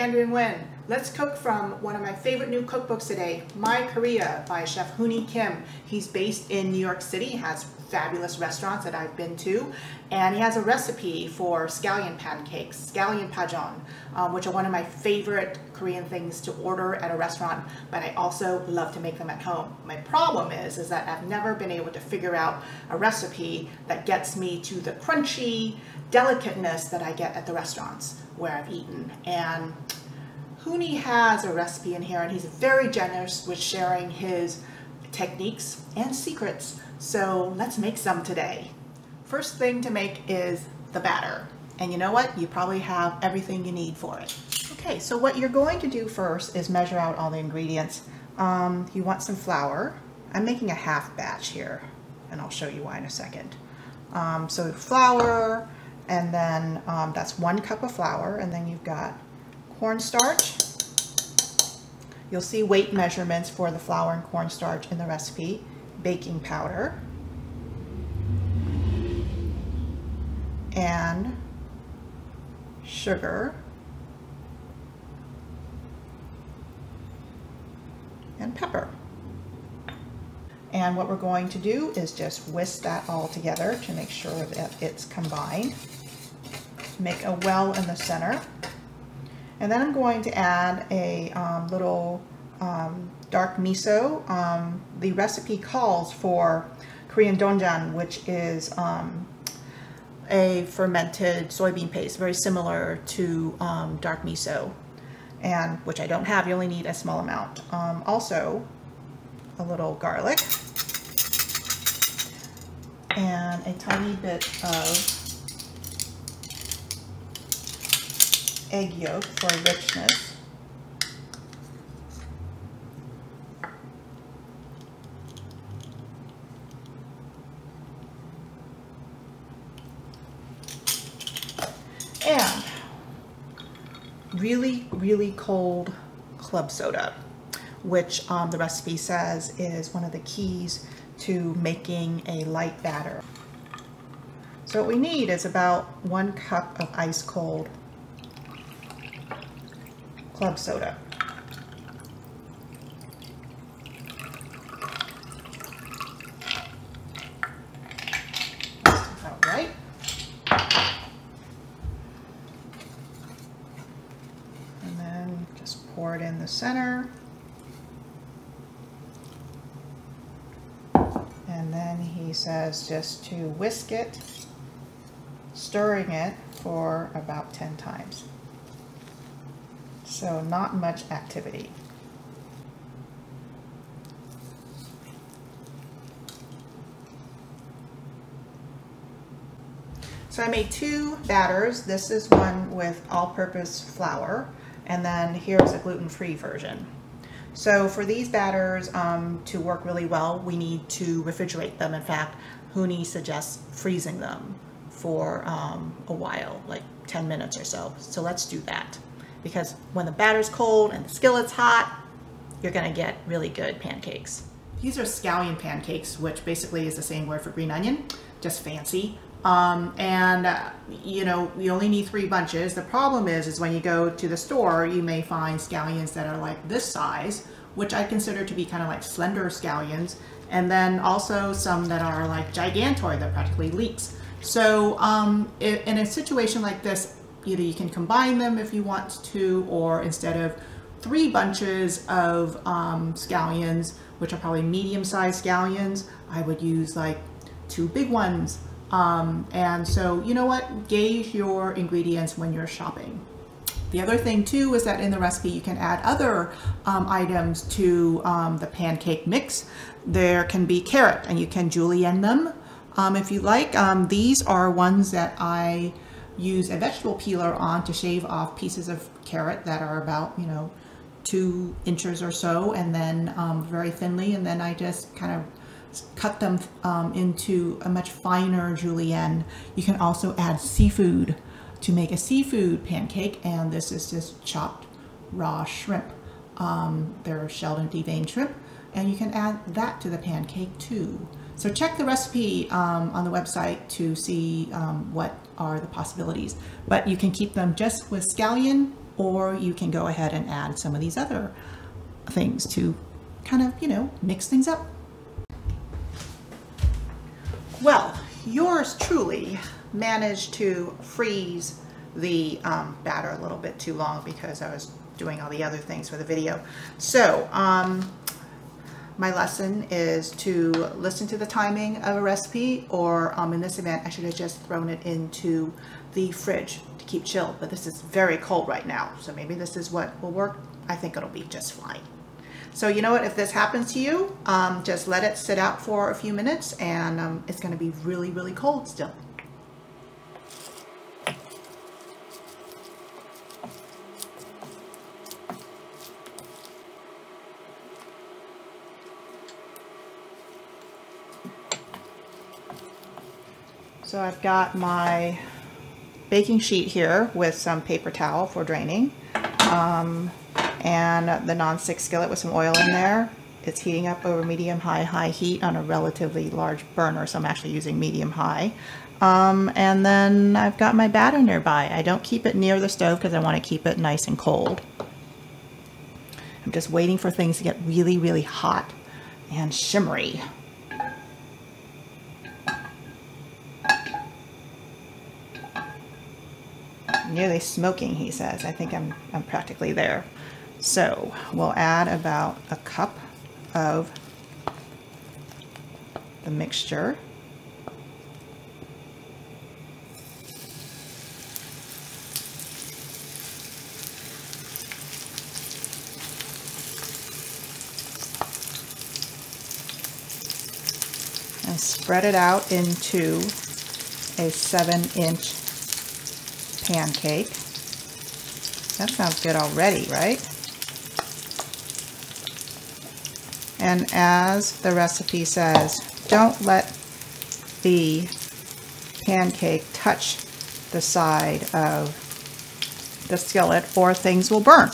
Andrew and Nguyen. Let's cook from one of my favorite new cookbooks today, My Korea by Chef Hoonee Kim. He's based in New York City, has fabulous restaurants that I've been to, and he has a recipe for scallion pancakes, scallion pajeon, which are one of my favorite Korean things to order at a restaurant, but I also love to make them at home. My problem is that I've never been able to figure out a recipe that gets me to the crunchy delicateness that I get at the restaurants where I've eaten. And Hoonee has a recipe in here, and he's very generous with sharing his techniques and secrets. So let's make some today. First thing to make is the batter. And you know what? You probably have everything you need for it. Okay, so what you're going to do first is measure out all the ingredients. You want some flour. I'm making a half batch here, and I'll show you why in a second. So flour, and then that's 1 cup of flour, and then you've got cornstarch. You'll see weight measurements for the flour and cornstarch in the recipe. Baking powder, and sugar, and pepper. And what we're going to do is just whisk that all together to make sure that it's combined. Make a well in the center. And then I'm going to add a little dark miso. The recipe calls for Korean doenjang, which is a fermented soybean paste, very similar to dark miso, and which I don't have. You only need a small amount. Also, a little garlic and a tiny bit of egg yolk for richness. And really cold club soda, which the recipe says is one of the keys to making a light batter. So what we need is about 1 cup of ice cold club soda. That's about right. And then just pour it in the center. And then he says just to whisk it, stirring it for about 10 times. So not much activity. So I made 2 batters. This is one with all-purpose flour, and then here's a gluten-free version. So for these batters to work really well, we need to refrigerate them. In fact, Hoonee suggests freezing them for a while, like 10 minutes or so. So let's do that. Because when the batter's cold and the skillet's hot, you're gonna get really good pancakes. These are scallion pancakes, which basically is the same word for green onion, just fancy. You know, you only need 3 bunches. The problem is when you go to the store, you may find scallions that are like this size, which I consider to be kind of like slender scallions, and then also some that are like gigantoid, that practically leeks. So in a situation like this, either you can combine them if you want to, or instead of 3 bunches of scallions, which are probably medium-sized scallions, I would use like 2 big ones. And so, you know what, gauge your ingredients when you're shopping. The other thing too is that in the recipe you can add other items to the pancake mix. There can be carrot, and you can julienne them if you like. These are ones that I use a vegetable peeler on to shave off pieces of carrot that are about, you know, 2 inches or so, and then very thinly, and then I just kind of cut them into a much finer julienne. You can also add seafood to make a seafood pancake, and this is just chopped raw shrimp. They're shelled and deveined shrimp, and you can add that to the pancake too. So check the recipe on the website to see what are the possibilities. But you can keep them just with scallion or you can go ahead and add some of these other things to kind of, you know, mix things up. Well, yours truly managed to freeze the batter a little bit too long because I was doing all the other things for the video. So my lesson is to listen to the timing of a recipe, or in this event I should have just thrown it into the fridge to keep chilled, but this is very cold right now, so maybe this is what will work. I think it'll be just fine. So you know what, if this happens to you, just let it sit out for a few minutes, and it's going to be really, really cold still. So I've got my baking sheet here with some paper towel for draining, and the non-stick skillet with some oil in there. It's heating up over medium-high heat on a relatively large burner, so I'm actually using medium-high. And then I've got my batter nearby. I don't keep it near the stove because I want to keep it nice and cold. I'm just waiting for things to get really, really hot and shimmery. Nearly smoking, he says. I think I'm practically there. So we'll add about a cup of the mixture. And spread it out into a 7-inch pancake. That sounds good already, right? And as the recipe says, don't let the pancake touch the side of the skillet or things will burn.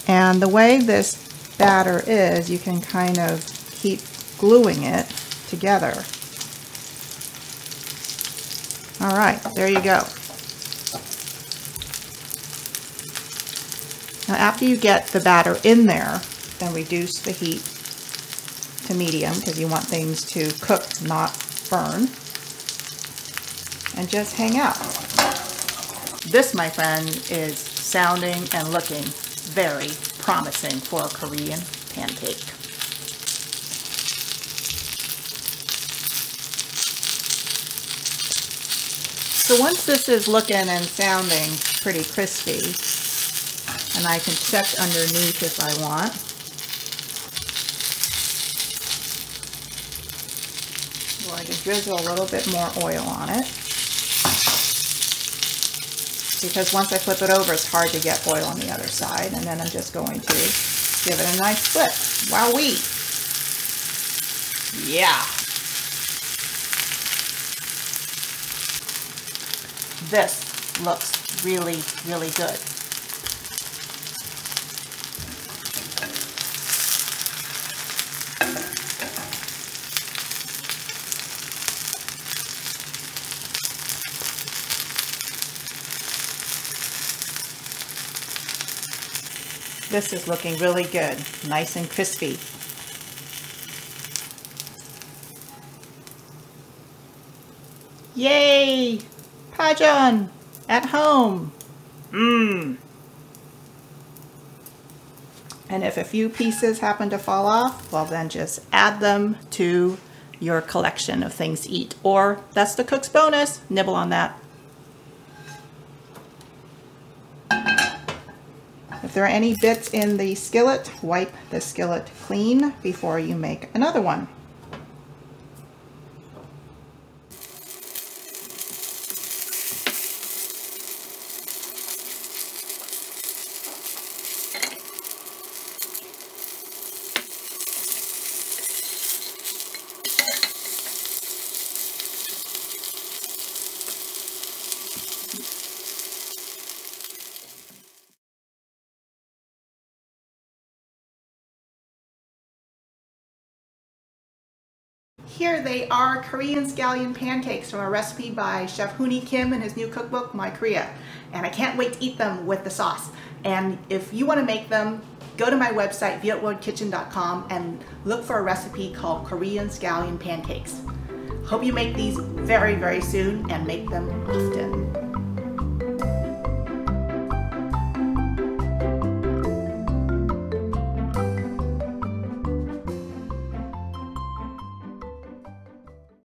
And the way this batter is, you can kind of keep gluing it together. All right, there you go. Now after you get the batter in there, then reduce the heat to medium because you want things to cook, not burn. And just hang out. This, my friend, is sounding and looking very promising for a Korean pancake. So once this is looking and sounding pretty crispy, and I can check underneath if I want. Well, I can drizzle a little bit more oil on it. Because once I flip it over, it's hard to get oil on the other side. And then I'm just going to give it a nice flip. Wowee! Yeah! This looks really, really good. This is looking really good, nice and crispy. Yay! Pajon at home. Mmm. And if a few pieces happen to fall off, well then just add them to your collection of things to eat. Or that's the cook's bonus. Nibble on that. If there are any bits in the skillet, wipe the skillet clean before you make another one. here they are Korean scallion pancakes from a recipe by Chef Hooni Kim in his new cookbook, My Korea. And I can't wait to eat them with the sauce. And if you want to make them, go to my website, vietworldkitchen.com, and look for a recipe called Korean scallion pancakes. Hope you make these very, very soon and make them often.